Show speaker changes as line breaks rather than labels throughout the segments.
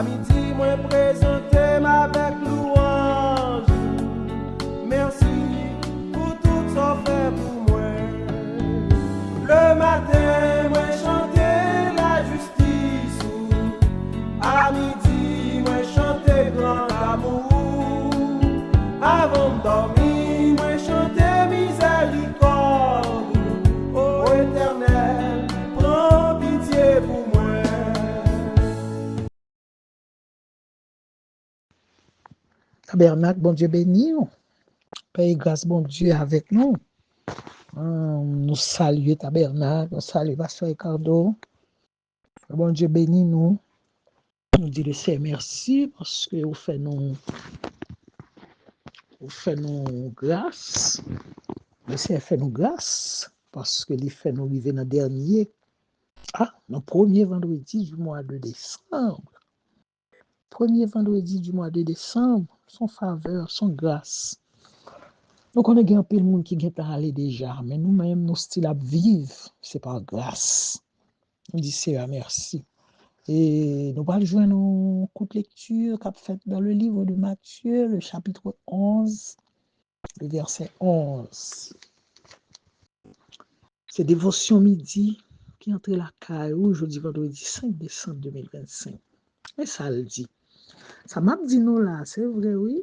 midi, moi présenter avec louange. Merci pour tout ça fait pour moi. Le matin, moi chanter la justice. À midi, moi chanter grand amour. Avant de dormir, moi chanter miséricorde. Ô Éternel, prends pitié pour moi.
Tabernacle, bon Dieu béni. Paix grâce, bon Dieu avec nous. Nous saluons Tabernacle, nous saluons Pasteur Ricardo. Bon Dieu béni nous. Nous dit le Seigneur merci parce que vous faites nous grâce. Le Seigneur fait nous grâce parce que il fait nous arriver dans le dernier. Le premier vendredi du mois de décembre. Premier vendredi du mois de décembre, son faveur, son grâce. Donc, on a un peu de monde qui est allé déjà, mais nous-mêmes, nos styles à vivre, c'est par grâce. On dit Seigneur merci. Et nous allons joindre nos coups de lecture qu'a fait dans le livre de Matthieu, le chapitre 11, le verset 11. C'est dévotion midi qui entre la caillou jeudi vendredi 5 décembre 2025. Et ça le dit. Ça m'a dit nous là, c'est vrai, oui.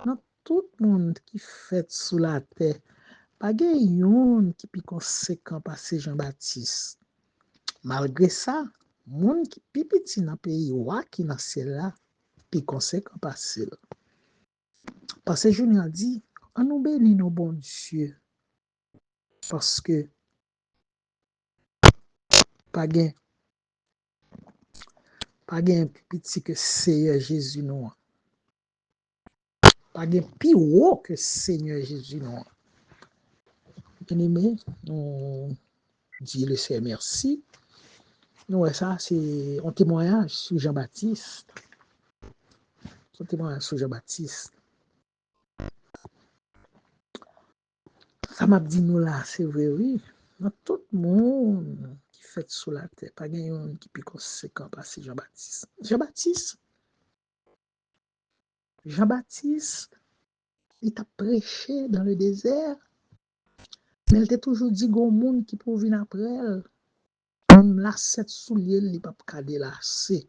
Dans tout le monde qui fait sous la terre, pas de yon qui est conséquent passer Jean-Baptiste. Malgré ça, monde qui est petit dans le pays, qui dans là, puis conséquent passer. Parce que je nous dit, on nous bénit nos bon Dieu. Parce que pas de petit que Seigneur Jésus nous. Pas de plus haut que Seigneur Jésus nous. Bien-aimé, nous dit le Seigneur merci. Nous, ça, c'est un témoignage sur Jean-Baptiste. Un témoignage sur Jean-Baptiste. Ça m'a dit nous là, c'est vrai, oui. Dans tout le monde qui fait sous la terre, pas de monde qui peut conséquent passer Jean-Baptiste. Jean-Baptiste, il t'a prêché dans le désert, mais il t'a toujours dit qu'il y a un monde qui peut venir après elle. Même là, cette soulier, il n'a pas de lasser.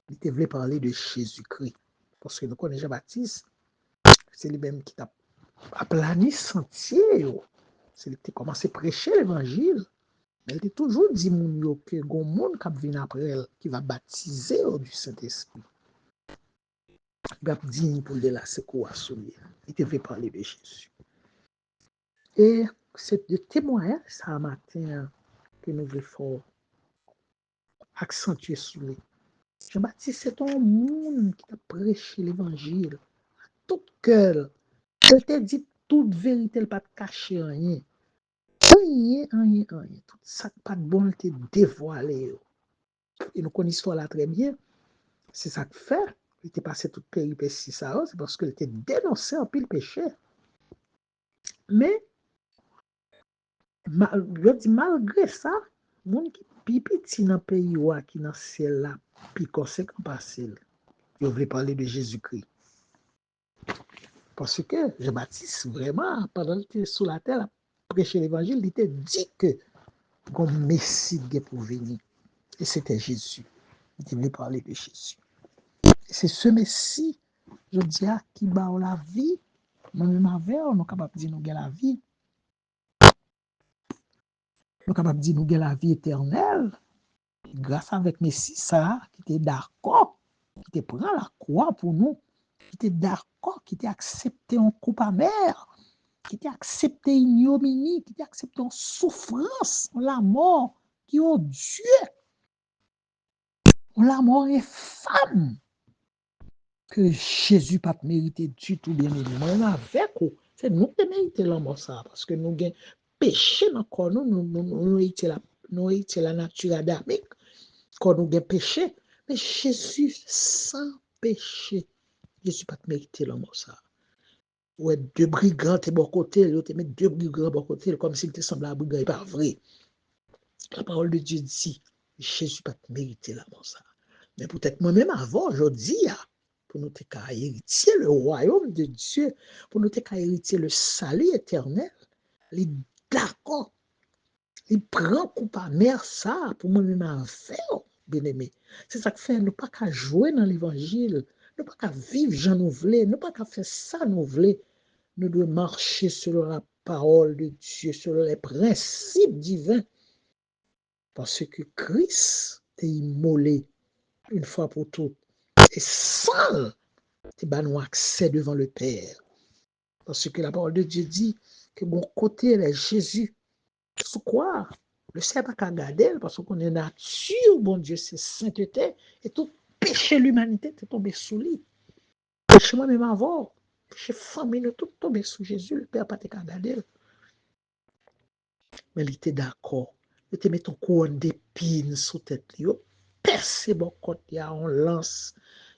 Il te voulait parler de Jésus-Christ. Parce que nous connaissons Jean-Baptiste, c'est lui-même qui t'a aplani sentier. C'est lui qui a commencé à prêcher l'évangile. Mais il t'a toujours dit que y a un monde qui vient après elle, qui va baptiser du Saint-Esprit. Il va dire pour le lasser quoi soulier. Il te veut parler de Jésus. Et c'est le témoignage, ça, matin, que nous voulons accentuer sur lui. Jean-Baptiste, c'est un monde qui a prêché l'évangile à tout cœur. Il t'a dit toute vérité, il n'a pas caché rien. Rien. Tout ça, pas de bon, il t'a dévoilé. Et nous connaissons là très bien. C'est ça que fait. Il était passé toute péripétie, ça, c'est parce qu'il était dénoncé en pile péché. Mais, malgré ça, le monde qui est petit dans le pays, qui est dans ciel là, puis conséquent passé, il voulait parler de Jésus-Christ. Parce que Jean-Baptiste, vraiment, pendant qu'il était sous la terre, prêcher l'évangile, il était dit que un Messie pour venir. Et c'était Jésus. Il voulait parler de Jésus. Et c'est ce Messie, je dis, qui bat la vie. Nous-mêmes avec, nous sommes capables de dire nous avons la vie. Nous sommes capables de dire nous avons la vie éternelle. Grâce avec Messie, ça, qui était d'accord, qui te prend la croix pour nous, qui était d'accord, qui était accepté en coupe amère, qui était accepté ignominie, qui était accepté en souffrance, la mort, qui est Dieu, la mort est femme, que Jésus n'a pas mérité du tout bien aimé. Avec vous, c'est nous qui méritons la mort ça, parce que nous avons péché dans le corps, nous héritons la nature adamique, quand nous avons péché, mais Jésus sans péché, Jésus n'a pas mérité la mort ça. Ouais, deux brigands étaient bon côté, l'autre met deux brigands bon côté, comme s'il te semblait un brigand, et pas vrai. La parole de Dieu dit, Jésus n'a pas mérité la mort ça. Mais peut-être moi-même avant, aujourd'hui, pour nous hériter le royaume de Dieu, pour nous hériter le salut éternel, les d'accord, il prend coup par mère ça pour moi-même à faire, bien-aimé. C'est ça que fait, nous pas qu'à jouer dans l'évangile, nous pas qu'à vivre, j'en nous voulons, nous pas qu'à faire ça, nous voulons. Nous devons marcher selon la parole de Dieu, selon les principes divins, parce que Christ est immolé une fois pour toutes. Et sans nous accès devant le Père. Parce que la parole de Dieu dit que mon côté est Jésus. Sous quoi? Le Seigneur n'a pas qu'à garder, parce qu'on est nature, bon Dieu, c'est sainteté, et tout péché l'humanité est tombé sous lui. Péché moi-même avant, péché famille, tout tombé sous Jésus, le Père n'a pas qu'à garder. Mais il était d'accord. Il te met ton couronne d'épines sous tête. Il percé bon côté, on lance.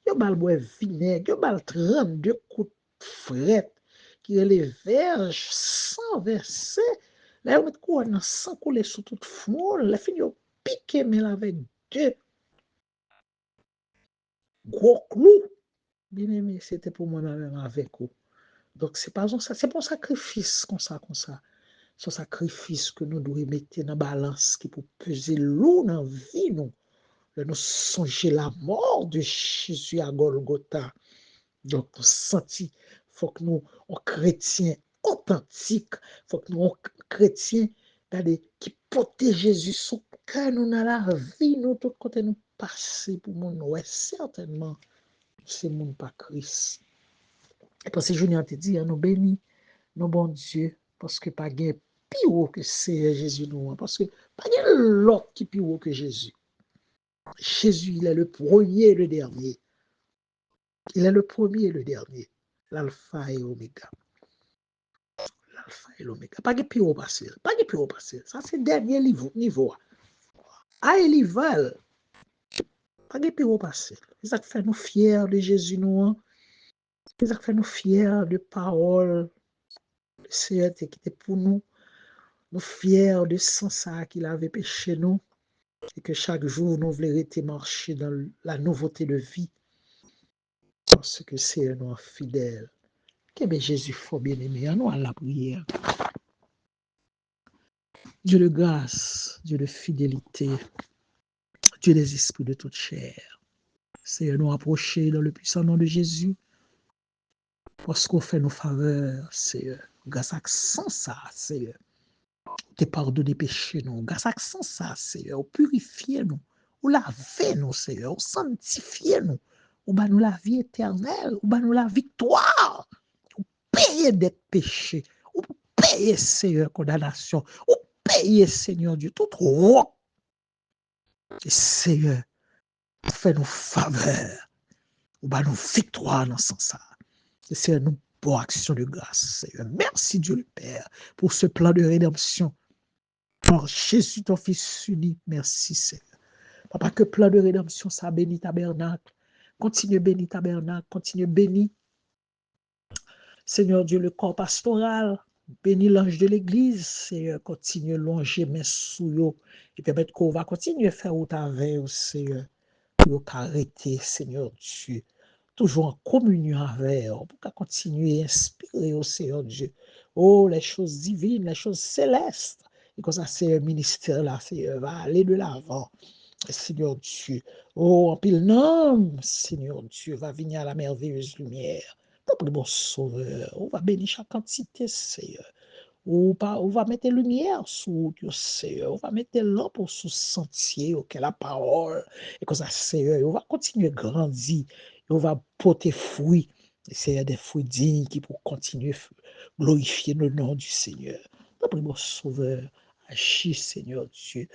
Il bal bois vinaigre, il bal 32 coups de fret qui est les verges sans verser. Là, il met couronne sans couler sous toute foule. La fin, il piqué, mais avec deux gros clous. Bien aimé, c'était pour moi-même avec vous. Donc, c'est pas ça, c'est pour sacrifice comme ça, comme ça. Ce sacrifice que nous devons mettre dans la balance qui peut peser lourd dans la vie, nous. Nous songer la mort de Jésus à Golgotha. Donc, nous sentir, il faut que nous, en chrétiens authentiques, il faut que nous, en chrétiens, qui portent Jésus sous cœur, nous, dans la vie, nous, tout côté, nous passer pour mon, ouais, certainement, c'est mon pas Christ. Et parce que Junior te dit, nous bénis, nous bon Dieu, parce que pas gain plus haut que c'est Jésus nous, parce que pas gain l'autre qui plus haut que Jésus. Jésus, il est le premier et le dernier. Il est le premier et le dernier. L'alpha et l'oméga. L'alpha et l'oméga. Pas de plus haut passé. Pas de plus haut passé. Ça, c'est le dernier niveau. À l'éval, pas de plus haut passé. C'est ça qui fait nous fiers de Jésus nous. C'est ça qui fait nous fiers de parole. Le Seigneur qui était pour nous. Nous fiers de sang ça qu'il avait péché nous. Et que chaque jour, nous voulons marcher dans la nouveauté de vie. Parce que c'est un nom fidèle. Que bien Jésus faut bien aimer. Nous à la prière. Dieu de grâce, Dieu de fidélité, Dieu des esprits de toute chair. Seigneur, nous approcher dans le puissant nom de Jésus. Parce qu'on fait nos faveurs, Seigneur. Grâce à ça, Seigneur. Te pardonner péché nous. Grâce à ça, Seigneur. Purifier nous. Ou laver nous, Seigneur. Ou sanctifier nous. Ou nous la vie éternelle. Ou nous la victoire. Ou payer des péchés. Ou payer, Seigneur, condamnation. Ou payer, Seigneur Dieu, tout roi. Et Seigneur, fais-nous faveur. Ou nous victoire dans ce sens. Et Seigneur, nous pour action de grâce, Seigneur. Merci Dieu le Père pour ce plan de rédemption. Par Jésus, ton Fils unique, merci Seigneur. Papa, que plan de rédemption, ça bénit tabernacle. Continue béni tabernacle, continue béni. Seigneur Dieu, le corps pastoral, bénis l'ange de l'église, Seigneur, continue longer mes sous et permettre qu'on va continuer à faire autant avec, Seigneur, pour arrêter, Seigneur Dieu, toujours en communion avec, pour continuer à inspirer au Seigneur Dieu. Oh, les choses divines, les choses célestes. Et comme ça, c'est un ministère là, Seigneur, va aller de l'avant. Seigneur Dieu, oh, en pile nom, Seigneur Dieu, va venir à la merveilleuse lumière. Notre bon sauveur, on va bénir chaque entité, Seigneur. On va mettre lumière sur Dieu, Seigneur. On va mettre lampe sous sentier, auquel la parole. Et comme ça, Seigneur, on va continuer à grandir. Et on va porter fruit. Et Seigneur, des fruits dignes qui pour continuer à glorifier le nom du Seigneur. Notre bon sauveur, agis, Seigneur Dieu.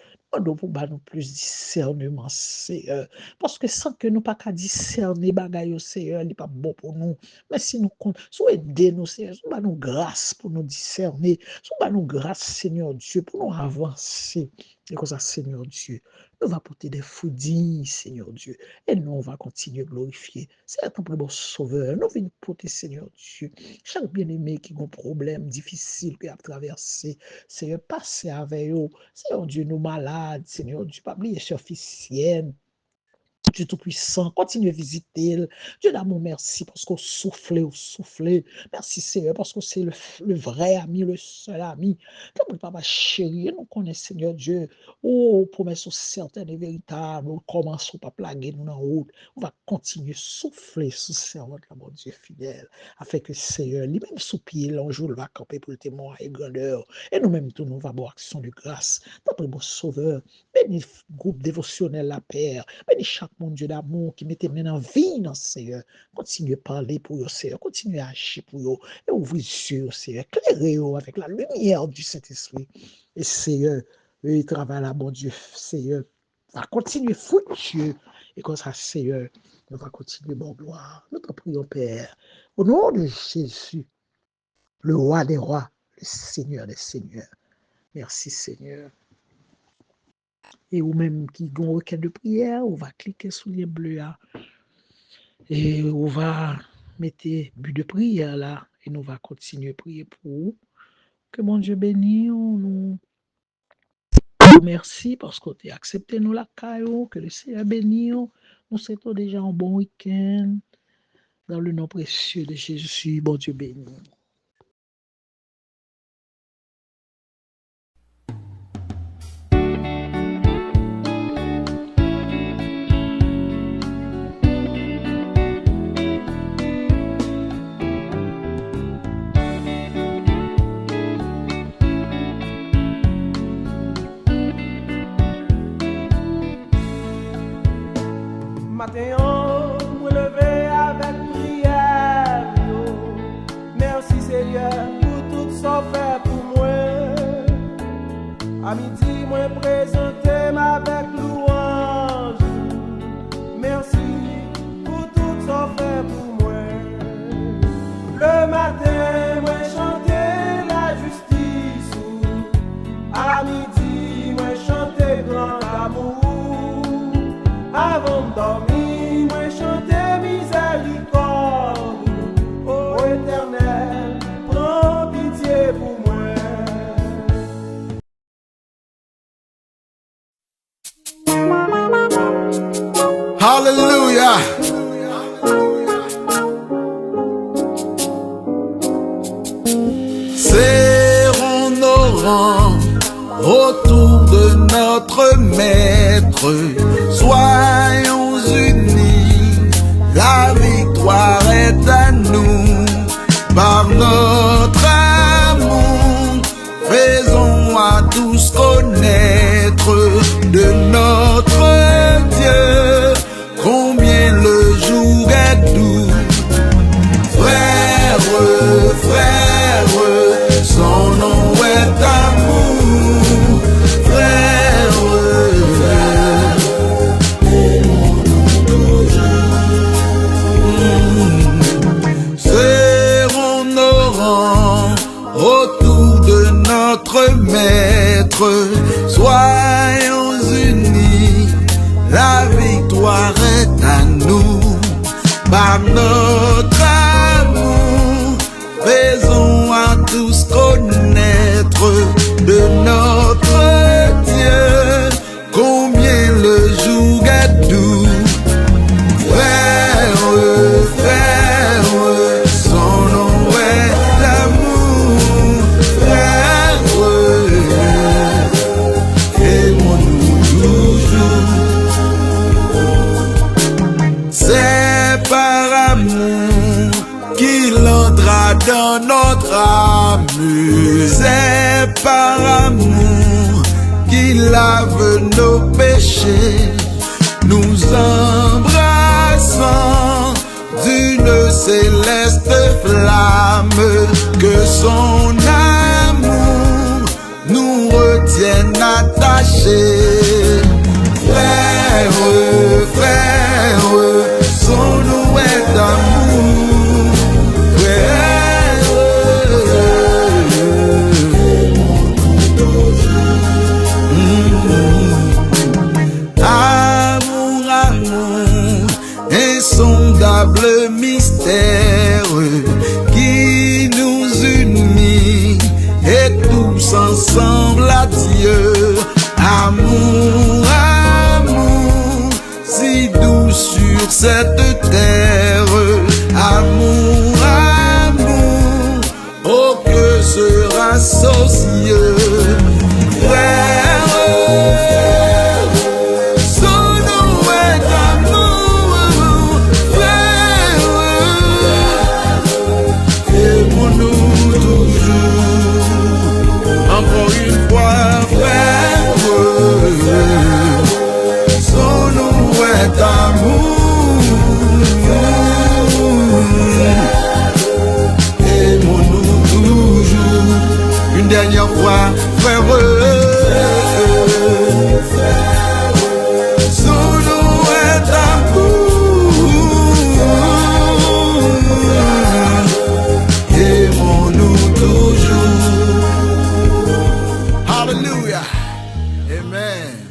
Nous pour nous plus discernement, Seigneur. Parce que sans que nous pas qu'à discerner bagaille, Seigneur, il n'est pas bon pour nous. Mais si nous comptons, soit aider nous, Seigneur, soit nous grâce pour nous discerner, soit nous grâce, Seigneur Dieu, pour nous avancer. Et comme ça, Seigneur Dieu, nous va porter des fruits dignes, Seigneur Dieu. Et nous, on va continuer à glorifier. C'est ton plus beau sauveur. Nous venons porter, Seigneur Dieu. Chaque bien-aimé qui a un problème difficile qu'il a traversé, Seigneur, passez avec eux. Seigneur Dieu, nous malades, Seigneur Dieu, pas oublier sur officiel. Dieu Tout-Puissant, continue à visiter. Dieu d'amour, merci parce qu'on souffle, on souffle. Merci Seigneur parce que c'est le vrai ami, le seul ami. Comme papa chéri, nous connaissons Seigneur Dieu. Oh, promesses certaines et véritables. On commence pas plaguer nous en route. On va continuer à souffler sous servante, mon Dieu fidèle, afin que Seigneur, lui-même soupir, l'ange va camper pour le témoin et grandeur. Et nous-mêmes, tous nous va avoir action de grâce. Notre bon Sauveur, bénis le groupe dévotionnel La Paix. Bénis chaque mon Dieu d'amour qui mettait maintenant vie dans Seigneur. Continuez à parler pour eux, Seigneur. Continuez à agir pour eux. Et ouvrez les yeux, Seigneur. Éclairez-eux avec la lumière du Saint-Esprit. Et Seigneur, il travaille là, mon Dieu, Seigneur, va continuer fructueux. Et comme ça, Seigneur, nous va continuer, bon gloire. Nous te prions, Père. Au nom de Jésus, le roi des rois, le Seigneur des seigneurs. Merci, Seigneur. Et ou même qui ont un requête de prière, on va cliquer sur le lien bleu là. Et on va mettre but de prière là. Et nous va continuer à prier pour vous. Que mon Dieu bénisse. Nous merci parce que tu as accepté nous la caillou. Que le Seigneur bénisse. Nous souhaitons déjà un bon week-end. Dans le nom précieux de Jésus, bon Dieu béni.
Matin, me lever avec prière. Merci Seigneur pour tout ça fait pour moi. À midi, moi présenter avec louange. Merci pour tout ça fait pour moi. Le matin, moi chanter la justice. À midi, moi chanter grand amour. Avant de dormir, moi chanter miséricorde. Ô Éternel, prends pitié pour moi.
Hallelujah. Serrons nos rangs autour de notre Maître. Soyons unis, la victoire est à nous. Par notre amour, faisons à tous connaître de notre Dieu combien le jour est doux. Frère, frère, son nom est amour. Frère, serrons nos rangs autour de notre Maître. Soyons unis, la victoire est à nous. Par notre amour, faisons à tous connaître de notre Dieu combien le jour est doux. Frère, frère, son nom est l'amour. Frère, aimons-nous toujours. C'est par amour qu'il entra dans notre âme. C'est par amour qu'il lave nos péchés. Nous embrassons d'une céleste flamme. Que son amour nous retienne attachés. Frère, frère, son nom est d'amour. Frère, amour, amour, insondable mystère qui nous unit et tous ensemble à Dieu. Amour, amour, si doux Amen.